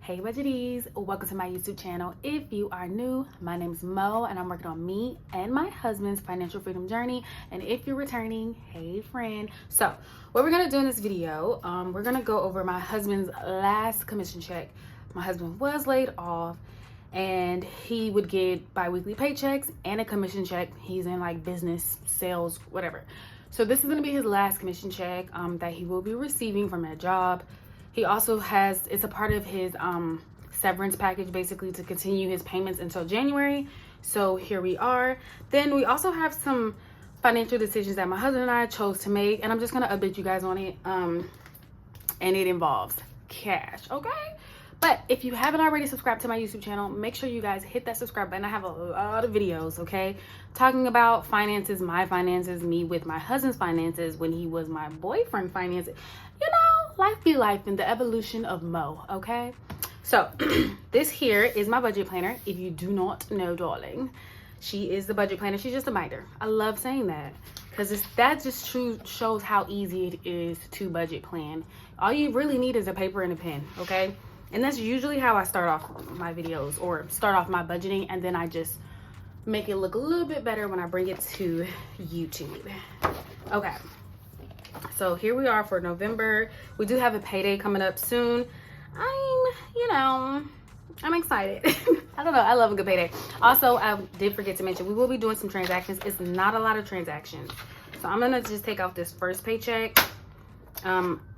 Hey budgeties, welcome to my YouTube channel. If you are new, my name is Mo and I'm working on me and my husband's financial freedom journey. And if you're returning, hey friend. So what we're gonna do in this video, we're gonna go over my husband's last commission check. My husband was laid off and he would get bi-weekly paychecks and a commission check. He's in like business, sales, whatever. So this is gonna be his last commission check that he will be receiving from that job. He also has, it's a part of his severance package basically to continue his payments until January. So here we are. Then we also have some financial decisions that my husband and I chose to make, and I'm just gonna update you guys on it. And it involves cash, okay? But if you haven't already subscribed to my YouTube channel, make sure you guys hit that subscribe button. I have a lot of videos, okay? Talking about finances, my finances, me with my husband's finances when he was my boyfriend finances. You know, life be life and the evolution of Mo, okay? So this here is my budget planner. If you do not know, darling, she is the budget planner. She's just a minder. I love saying that because that just shows how easy it is to budget plan. All you really need is a paper and a pen, okay? And that's usually how I start off my videos or start off my budgeting, and then I just make it look a little bit better when I bring it to YouTube. Okay, so here we are for November. We do have a payday coming up soon. I'm excited. I don't know, I love a good payday. Also, I did forget to mention, we will be doing some transactions. It's not a lot of transactions. So I'm gonna just take out this first paycheck.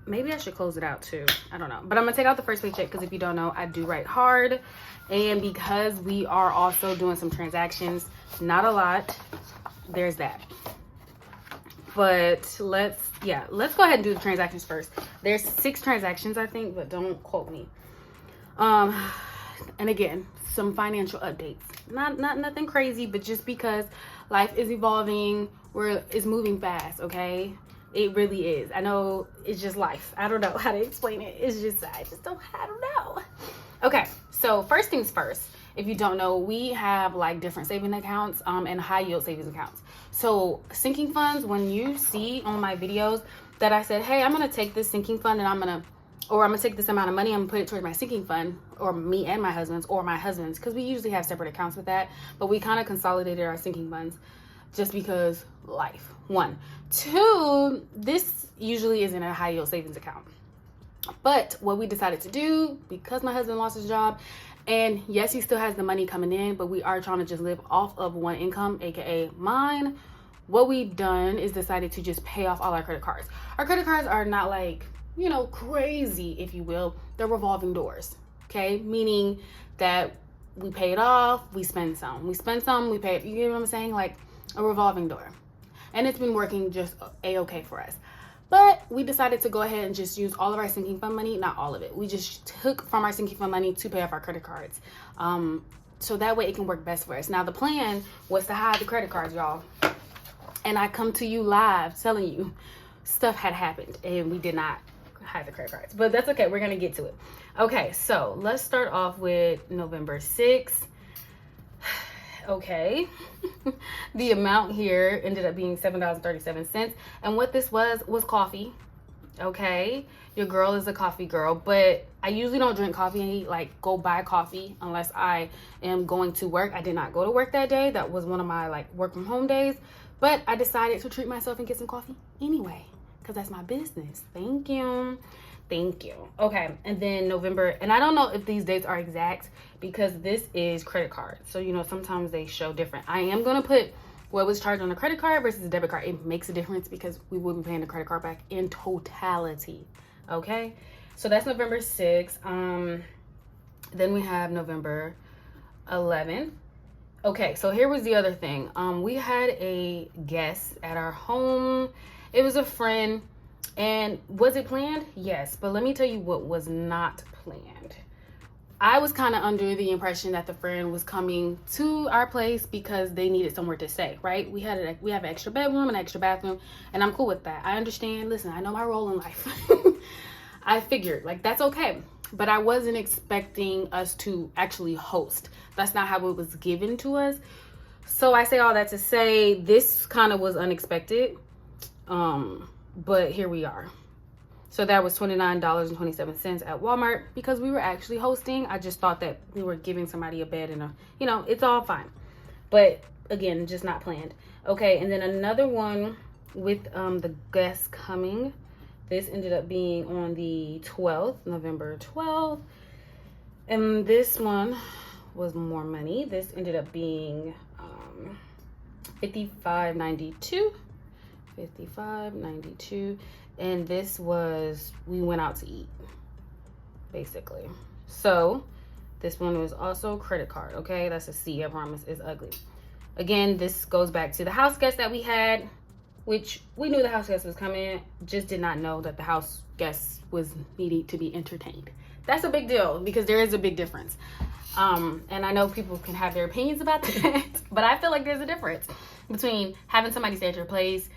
Maybe I should close it out too. I don't know. But I'm going to take out the first paycheck because if you don't know, I do write hard. And because we are also doing some transactions, not a lot, there's that. But let's go ahead and do the transactions first. There's 6 transactions, I think, but don't quote me. And again, some financial updates. Not nothing crazy, but just because life is evolving, it's moving fast, okay? It really is. I know it's just life. I don't know how to explain it. I don't know. Okay, so first things first. If you don't know, we have like different saving accounts and high yield savings accounts. So sinking funds, when you see on my videos that I said, hey, I'm going to take this sinking fund and I'm going to take this amount of money, I'm going to put it towards my sinking fund, or me and my husband's, because we usually have separate accounts with that, but we kind of consolidated our sinking funds just because life. 1. 2, this usually isn't a high yield savings account. But what we decided to do, because my husband lost his job, and yes, he still has the money coming in, but we are trying to just live off of one income, aka mine. What we've done is decided to just pay off all our credit cards. Our credit cards are not like, crazy, if you will. They're revolving doors, okay? Meaning that we pay it off, we spend some. We spend some, we pay it. You get what I'm saying? Like a revolving door. And it's been working just a-okay for us. But we decided to go ahead and just use all of our sinking fund money. Not all of it. We just took from our sinking fund money to pay off our credit cards. So that way it can work best for us. Now the plan was to hide the credit cards, y'all. And I come to you live telling you stuff had happened and we did not hide the credit cards. But that's okay. We're going to get to it. Okay, so let's start off with November 6th. Okay, the amount here ended up being $7.37, and what this was coffee. Okay, your girl is a coffee girl, but I usually don't drink coffee, like go buy coffee unless I am going to work. I did not go to work that day. That was one of my like work from home days, but I decided to treat myself and get some coffee anyway because that's my business. Thank you. Okay, and then November, and I don't know if these dates are exact because this is credit card, so sometimes they show different. I am going to put what was charged on the credit card versus the debit card. It makes a difference because we will be paying the credit card back in totality. Okay, so that's November 6th. Then we have November 11th. Okay, so here was the other thing. We had a guest at our home. It was a friend. And was it planned? Yes. But let me tell you what was not planned. I was kind of under the impression that the friend was coming to our place because they needed somewhere to stay, right? We have an extra bedroom, an extra bathroom, and I'm cool with that. I understand. Listen, I know my role in life. I figured like that's okay. But I wasn't expecting us to actually host. That's not how it was given to us. So I say all that to say this kind of was unexpected. But here we are. So that was $29.27 at Walmart because we were actually hosting. I just thought that we were giving somebody a bed and it's all fine. But again, just not planned. Okay, and then another one with the guests coming. This ended up being on the 12th, November 12th. And this one was more money. This ended up being $55.92. $55.92. And this was, we went out to eat, basically. So this one was also credit card, okay? That's a C, I promise. It's ugly. Again, this goes back to the house guest that we had, which we knew the house guest was coming, just did not know that the house guest was needing to be entertained. That's a big deal because there is a big difference. And I know people can have their opinions about that, but I feel like there's a difference between having somebody stay at your place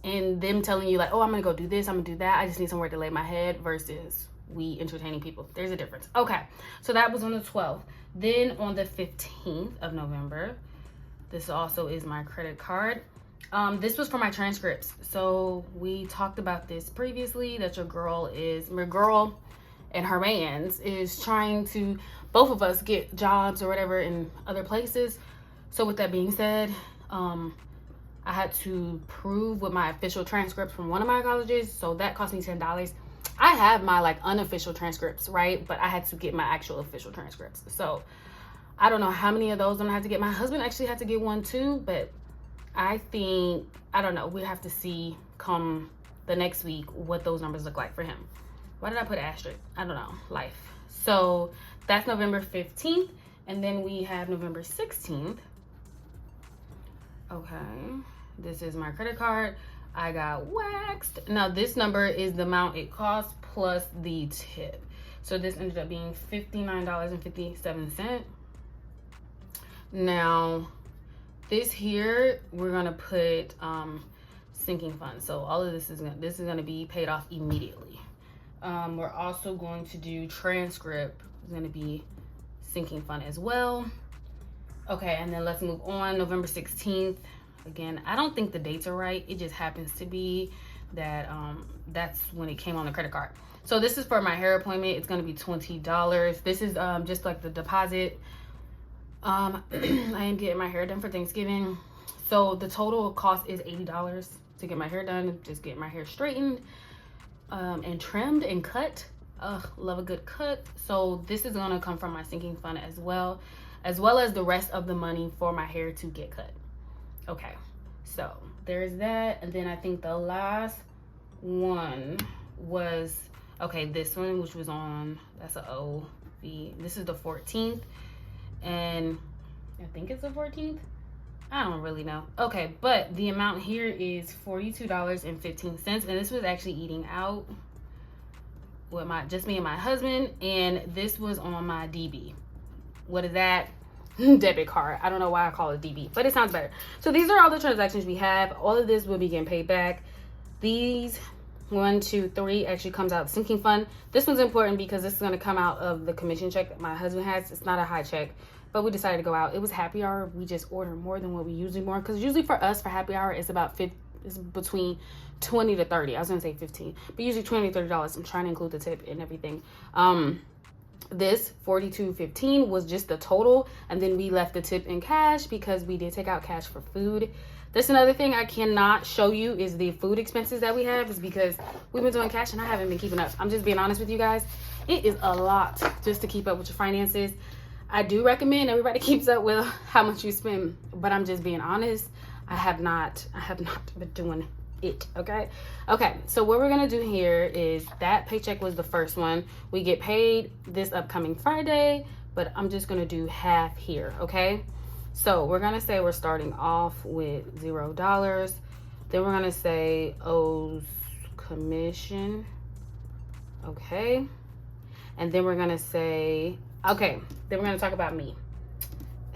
and them telling you like, oh, I'm gonna go do this, I'm gonna do that, I just need somewhere to lay my head, versus we entertaining people. There's a difference. Okay, so that was on the 12th. Then on the 15th of November, this also is my credit card. This was for my transcripts. So we talked about this previously, that your girl and her mans is trying to, both of us, get jobs or whatever in other places. So with that being said, I had to prove with my official transcripts from one of my colleges. So that cost me $10. I have my like unofficial transcripts, right? But I had to get my actual official transcripts. So I don't know how many of those I'm gonna have to get. My husband actually had to get one too, but I think, I don't know, we have to see come the next week what those numbers look like for him. Why did I put asterisk? I don't know, life. So that's November 15th. And then we have November 16th. Okay, this is my credit card. I got waxed. Now this number is the amount it costs plus the tip. So this ended up being $59.57. Now this here, we're gonna put sinking fund. So all of this is gonna be paid off immediately. We're also going to do transcript. It's gonna be sinking fund as well. Okay, and then let's move on. November 16th. Again, I don't think the dates are right. It just happens to be that that's when it came on the credit card. So this is for my hair appointment. It's gonna be $20. This is just like the deposit. I am getting my hair done for Thanksgiving. So the total cost is $80 to get my hair done. Just get my hair straightened and trimmed and cut. Love a good cut. So this is gonna come from my sinking fund as well as the rest of the money for my hair to get cut. Okay, so there's that. And then I think the last one was, okay, this one, which was on, that's a OV. This is the 14th. And I think it's the 14th. I don't really know. Okay, but the amount here is $42.15. And this was actually eating out with just me and my husband. And this was on my DB. What is that? Debit card. I don't know why I call it DB, but it sounds better. So these are all the transactions we have. All of this will be getting paid back. These 1, 2, 3 actually comes out of the sinking fund. This one's important because this is going to come out of the commission check that my husband has. It's not a high check, but we decided to go out. It was happy hour. We just ordered more than what we usually more, because usually for us for happy hour it's about it's between 20 to 30. I was gonna say 15, but usually 20 to $30. I'm trying to include the tip and everything. This $42.15 was just the total, and then we left the tip in cash because we did take out cash for food. That's another thing I cannot show you is the food expenses that we have, is because we've been doing cash and I haven't been keeping up. I'm just being honest with you guys. It is a lot just to keep up with your finances. I do recommend everybody keeps up with how much you spend, but I'm just being honest. I have not been doing it. Okay, so what we're gonna do here is that paycheck was the first one. We get paid this upcoming Friday, but I'm just gonna do half here. Okay, so we're gonna say we're starting off with $0. Then we're gonna say owes commission. Okay, and then we're gonna say, okay, then we're gonna talk about me,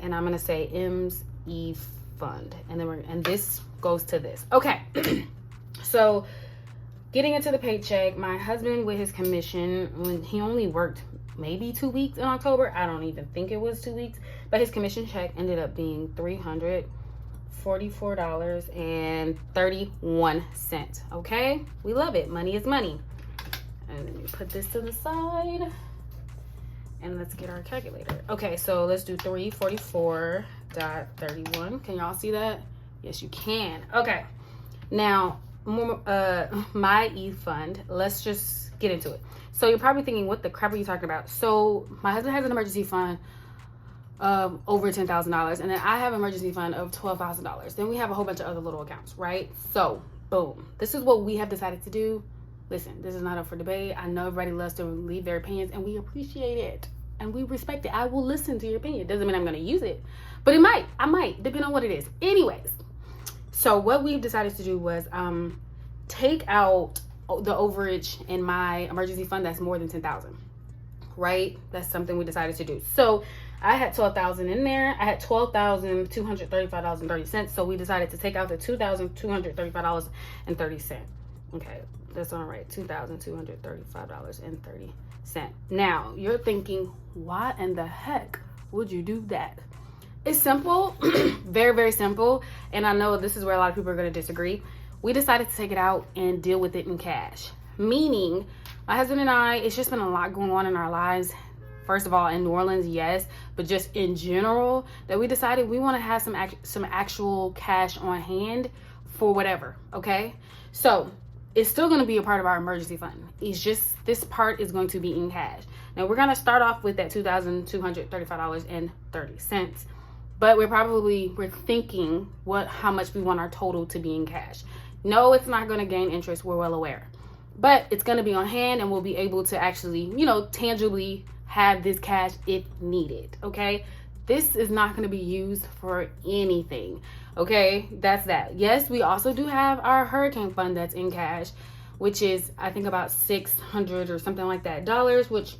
and I'm gonna say M's E fund, and then and this goes to this. Okay. So getting into the paycheck, my husband with his commission, when he only worked maybe 2 weeks in October, I don't even think it was 2 weeks, but his commission check ended up being $344.31. Okay, we love it. Money is money. And then you put this to the side. And let's get our calculator. Okay, so let's do 344.31. Can y'all see that? Yes, you can. Okay. Now, my e-fund. Let's just get into it. So you're probably thinking, what the crap are you talking about? So my husband has an emergency fund of over $10,000, and then I have an emergency fund of $12,000. Then we have a whole bunch of other little accounts, right? So boom, this is what we have decided to do. Listen, this is not up for debate. I know everybody loves to leave their opinions, and we appreciate it and we respect it. I will listen to your opinion. Doesn't mean I'm going to use it, but I might depend on what it is. Anyways, so what we've decided to do was take out the overage in my emergency fund that's more than $10,000, right? That's something we decided to do. So I had $12,000 in there. I had $12,235.30. So we decided to take out the $2,235.30. Okay, that's all right. $2,235.30. Now you're thinking, why in the heck would you do that? It's simple, very, very simple. And I know this is where a lot of people are going to disagree. We decided to take it out and deal with it in cash. Meaning, my husband and I, it's just been a lot going on in our lives. First of all, in New Orleans, yes, but just in general, that we decided we want to have some actual cash on hand for whatever, okay? So it's still going to be a part of our emergency fund. It's just this part is going to be in cash. Now we're going to start off with that $2,235.30, but we're thinking how much we want our total to be in cash. No, it's not going to gain interest. We're well aware, but it's going to be on hand, and we'll be able to actually, tangibly have this cash if needed. Okay, this is not going to be used for anything. Okay, that's that. Yes, we also do have our hurricane fund that's in cash, which is I think about $600 or something like that dollars, which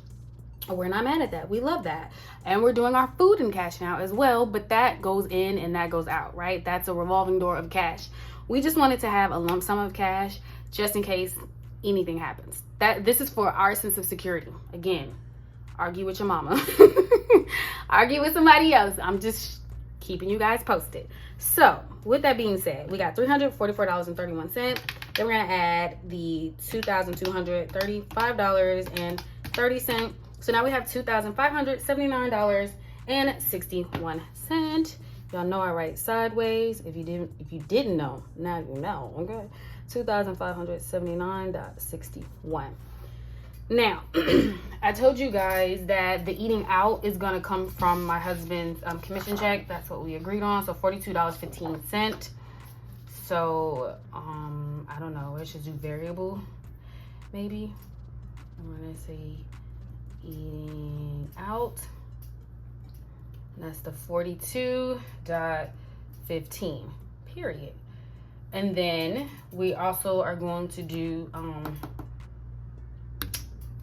we're not mad at that. We love that. And we're doing our food in cash now as well, but that goes in and that goes out, right? That's a revolving door of cash. We just wanted to have a lump sum of cash just in case anything happens. This is for our sense of security. Again, argue with your mama. Argue with somebody else. I'm just keeping you guys posted. So with that being said, we got $344.31. Then we're going to add the $2,235.30. So now we have $2,579.61. Y'all know I write sideways. If you didn't know, now you know. Okay, $2,579.61. Now, I told you guys that the eating out is going to come from my husband's commission check. That's what we agreed on. So $42.15. So, I don't know. Let's just do variable, maybe. I'm going to say eating out. That's the 42.15, period. And then we also are going to do,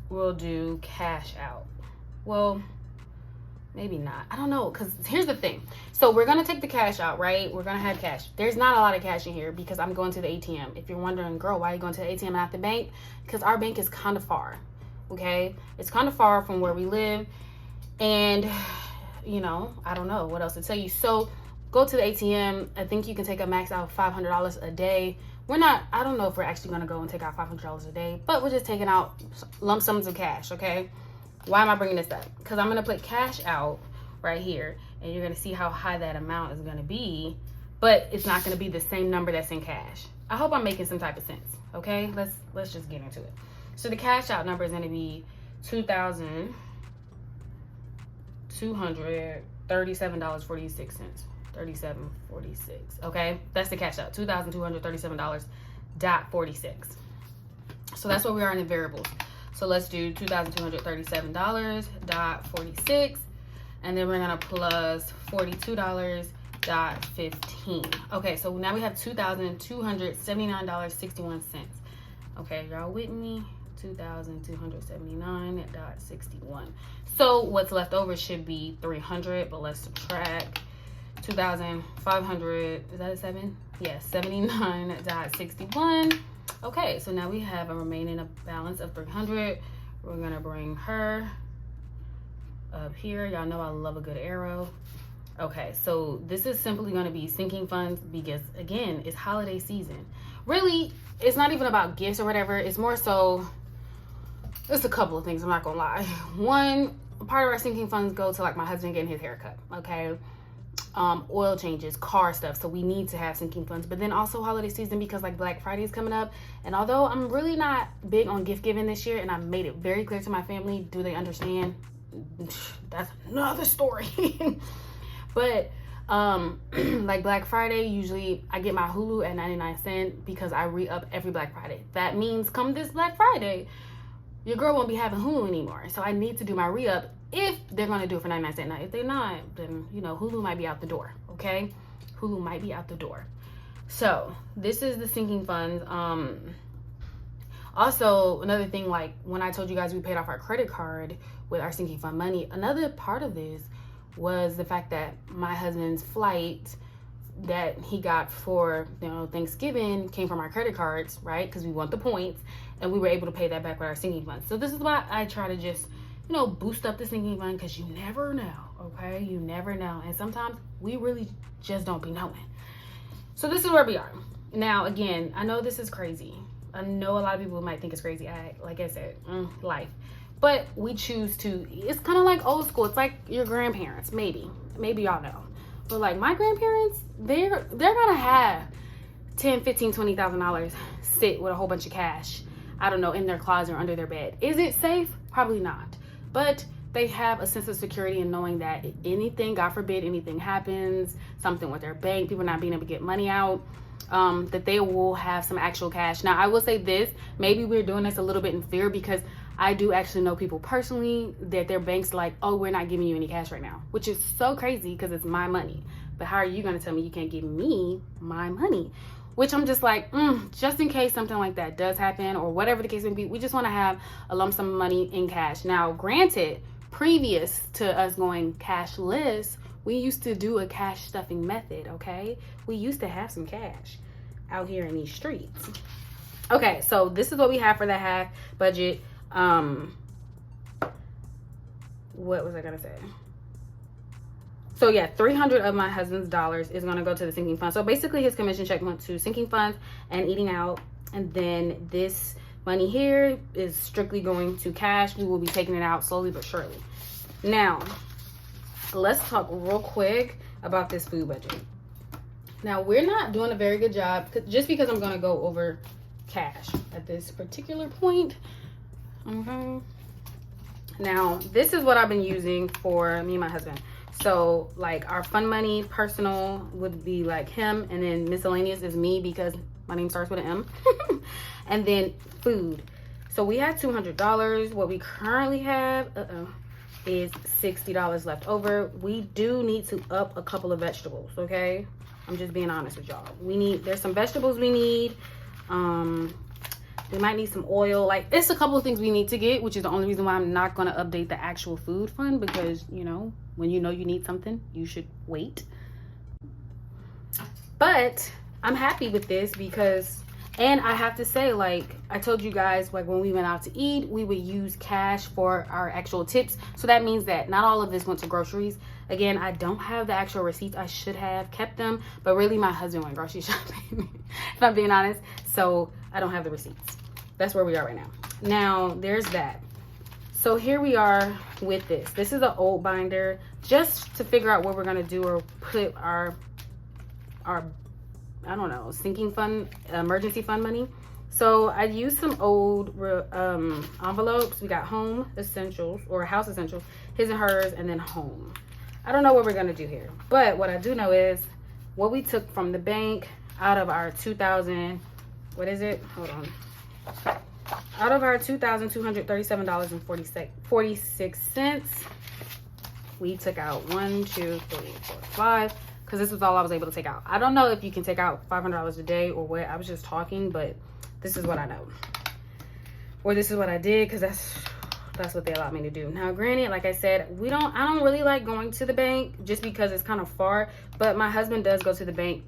we'll do cash out. Well, maybe not. I don't know, because here's the thing. So we're going to take the cash out, right? We're going to have cash. There's not a lot of cash in here because I'm going to the ATM. If you're wondering, girl, why are you going to the ATM and not the bank? Because our bank is kind of far, okay? It's kind of far from where we live. And, I don't know what else to tell you. So go to the ATM. I think you can take a max out of $500 a day. I don't know if we're actually going to go and take out $500 a day, but we're just taking out lump sums of cash, okay? Why am I bringing this up? Because I'm going to put cash out right here, and you're going to see how high that amount is going to be, but it's not going to be the same number that's in cash. I hope I'm making some type of sense, okay? Let's just get into it. So the cash out number is going to be $2,237.46. 37.46. Okay, that's the cash out. $2,237.46. So that's what we are in the variables. So let's do $2,237.46, and then we're gonna plus $42.15. Okay, so now we have $2,279.61. Okay, y'all with me? $2,279.61. So what's left over should be $300, but let's subtract 2,500, is that a 7? Yes, 79.61. Okay, so now we have a remaining balance of 300. We're gonna bring her up here. Y'all know I love a good arrow. Okay, so this is simply gonna be sinking funds because, again, it's holiday season. Really, it's not even about gifts or whatever. It's more so It's a couple of things, I'm not gonna lie. One, part of our sinking funds go to like my husband getting his haircut, okay? Oil changes, car stuff, so we need to have sinking funds. But then also holiday season, because like Black Friday is coming up, and although I'm really not big on gift giving this year, and I made it very clear to my family, do they understand? That's another story. But like Black Friday, usually I get my Hulu at 99 cents because I re-up every Black Friday. That means come this Black Friday, your girl won't be having Hulu anymore. So I need to do my re-up if they're going to do it for 99 cents. Now, if they're not, then, you know, Hulu might be out the door, okay? Hulu might be out the door. So this is the sinking funds. Also, another thing, like when I told you guys we paid off our credit card with our sinking fund money, another part of this was the fact that my husband's flight that he got for, you know, Thanksgiving came from our credit cards, right? Because we want the points, and we were able to pay that back with our sinking funds. So this is why I try to just, you know, boost up the sinking fund, because you never know, okay? You never know. And sometimes we really just don't be knowing. So this is where we are. Now, again, I know this is crazy. I know a lot of people might think it's crazy. Like I said, life. But we choose to, it's kind of like old school. It's like your grandparents, maybe y'all know. But like my grandparents, they're gonna have $10, $15, $20,000 sit with a whole bunch of cash, I don't know, in their closet or under their bed. Is it safe? Probably not. But they have a sense of security in knowing that if anything, God forbid, anything happens, something with their bank, people not being able to get money out, that they will have some actual cash. Now, I will say this, maybe we're doing this a little bit in fear, because I do actually know people personally that their bank's like, oh, we're not giving you any cash right now, which is so crazy because it's my money. But how are you going to tell me you can't give me my money? Which I'm just like, just in case something like that does happen or whatever the case may be, we just want to have a lump sum of money in cash. Now, granted, previous to us going cashless, we used to do a cash stuffing method, okay? We used to have some cash out here in these streets. Okay, so this is what we have for that half budget. What was I gonna say? So yeah, 300 of my husband's dollars is gonna go to the sinking fund. So basically his commission check went to sinking funds and eating out, and then this money here is strictly going to cash. We will be taking it out slowly but surely. Now, let's talk real quick about this food budget. Now, we're not doing a very good job, just because I'm gonna go over cash at this particular point. Okay. Now, this is what I've been using for me and my husband. So, like, our fun money, personal would be like him, and then miscellaneous is me because my name starts with an M. And then food. So we had $200. What we currently have is $60 left over. We do need to up a couple of vegetables, okay? I'm just being honest with y'all. There's some vegetables we need. We might need some oil. Like, it's a couple of things we need to get, which is the only reason why I'm not going to update the actual food fund, because, you know you need something, you should wait. But I'm happy with this because, and I have to say, like, I told you guys, like, when we went out to eat, we would use cash for our actual tips. So that means that not all of this went to groceries. Again, I don't have the actual receipts. I should have kept them, but really my husband went grocery shopping, if I'm being honest. So I don't have the receipts. That's where we are right now. Now, there's that. So here we are with this. This is an old binder, just to figure out what we're gonna do or put our I don't know, sinking fund, emergency fund money. So I used some old envelopes. We got home essentials, or house essentials, his and hers, and then home. I don't know what we're gonna do here, but what I do know is what we took from the bank out of our 2,000, what is it? Hold on. Out of our $2,237.46, we took out 1, 2, 3, 4, 5, because this was all I was able to take out. I don't know if you can take out $500 a day or what. I was just talking, but this is what I know, or this is what I did, because that's what they allowed me to do. Now, granted, like I said, I don't really like going to the bank just because it's kind of far, but my husband does go to the bank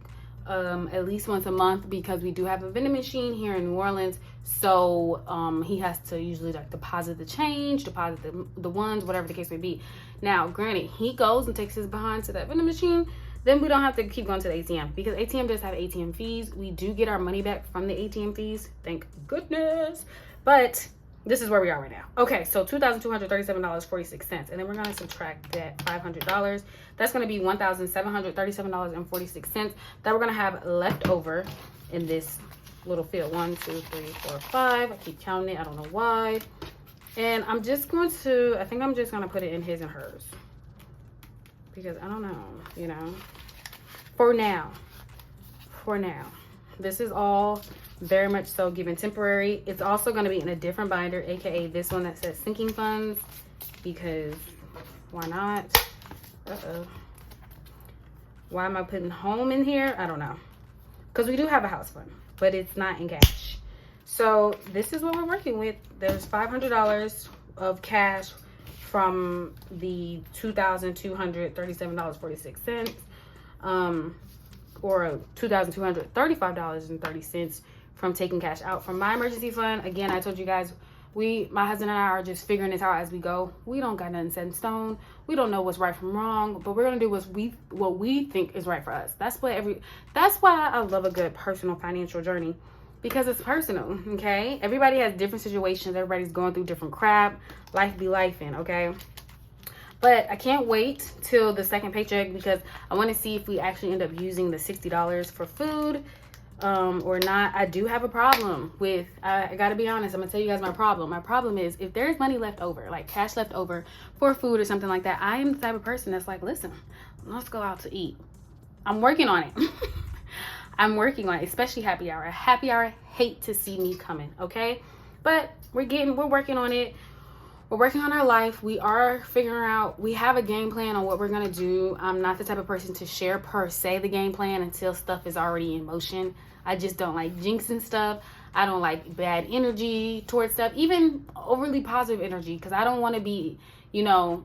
at least once a month, because we do have a vending machine here in New Orleans. So he has to usually like deposit the change, deposit the ones, whatever the case may be. Now, granted, he goes and takes his behind to that vending machine, then we don't have to keep going to the ATM, because ATM does have ATM fees. We do get our money back from the ATM fees, thank goodness. But This is where we are right now. Okay, so $2,237.46. And then we're going to subtract that $500. That's going to be $1,737.46 that we're going to have left over in this little field. 1, 2, 3, 4, 5. I keep counting it. I don't know why. And I'm just going to, I think I'm just going to put it in his and hers. Because I don't know, you know. For now. This is all very much so given temporary. It's also going to be in a different binder, aka this one that says sinking funds, because why not? Why am I putting home in here? I don't know, because we do have a house fund, but it's not in cash. So this is what we're working with. There's $500 of cash from the $2,237.46, or $2,235.30 from taking cash out from my emergency fund. Again, I told you guys, my husband and I are just figuring this out as we go. We don't got nothing set in stone. We don't know what's right from wrong, but we're gonna do what we think is right for us. That's why I love a good personal financial journey, because it's personal. Okay, everybody has different situations. Everybody's going through different crap. Life be lifing. Okay. But I can't wait till the second paycheck, because I want to see if we actually end up using the $60 for food or not. I do have a problem with, I got to be honest, I'm going to tell you guys my problem. My problem is, if there's money left over, like cash left over for food or something like that, I am the type of person that's like, listen, let's go out to eat. I'm working on it. I'm working on it, especially happy hour. Happy hour hate to see me coming, okay? But we're working on it. We're working on our life. We are figuring out, we have a game plan on what we're going to do. I'm not the type of person to share per se the game plan until stuff is already in motion. I just don't like jinxing stuff. I don't like bad energy towards stuff, even overly positive energy, because I don't want to be, you know,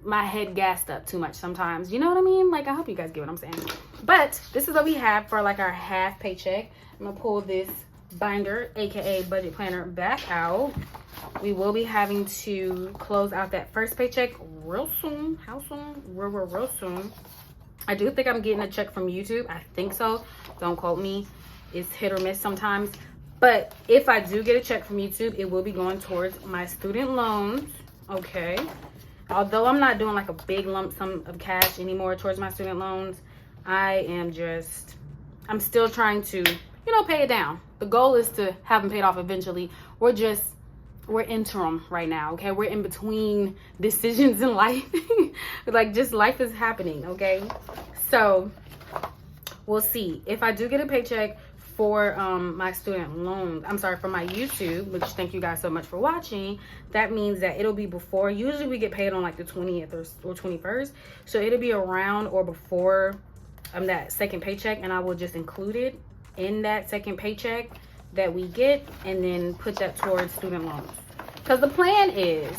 my head gassed up too much sometimes. You know what I mean? Like, I hope you guys get what I'm saying. But this is what we have for like our half paycheck. I'm going to pull this binder, aka budget planner, back out. We will be having to close out that first paycheck real soon. How soon? Real soon. I do think I'm getting a check from YouTube. I think so. Don't quote me. It's hit or miss sometimes. But if I do get a check from YouTube, it will be going towards my student loans. Okay. Although I'm not doing like a big lump sum of cash anymore towards my student loans, I'm still trying to, you know, pay it down. The goal is to have them paid off eventually. We're interim right now, okay? We're in between decisions in life. Like, just life is happening, okay? So we'll see. If I do get a paycheck for my student loans, for my YouTube, which thank you guys so much for watching, that means that it'll be before. Usually we get paid on like the 20th or 21st. So it'll be around or before that second paycheck, and I will just include it in that second paycheck that we get, and then put that towards student loans. Because the plan is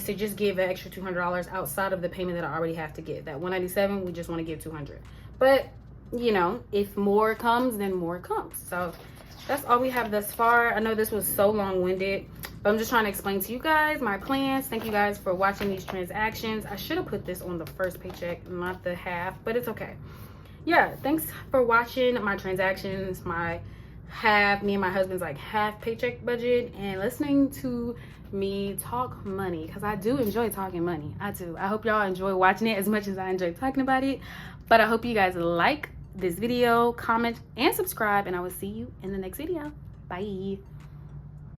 to just give an extra $200 outside of the payment that I already have to get. That $197, we just want to give $200. But you know, if more comes, then more comes. So that's all we have thus far. I know this was so long-winded, but I'm just trying to explain to you guys my plans. Thank you guys for watching these transactions. I should have put this on the first paycheck, not the half, but it's okay. Yeah, thanks for watching my transactions, my half, me and my husband's like half paycheck budget, and listening to me talk money, because I do enjoy talking money. I do. I hope y'all enjoy watching it as much as I enjoy talking about it. But I hope you guys like this video, comment, and subscribe, and I will see you in the next video. Bye.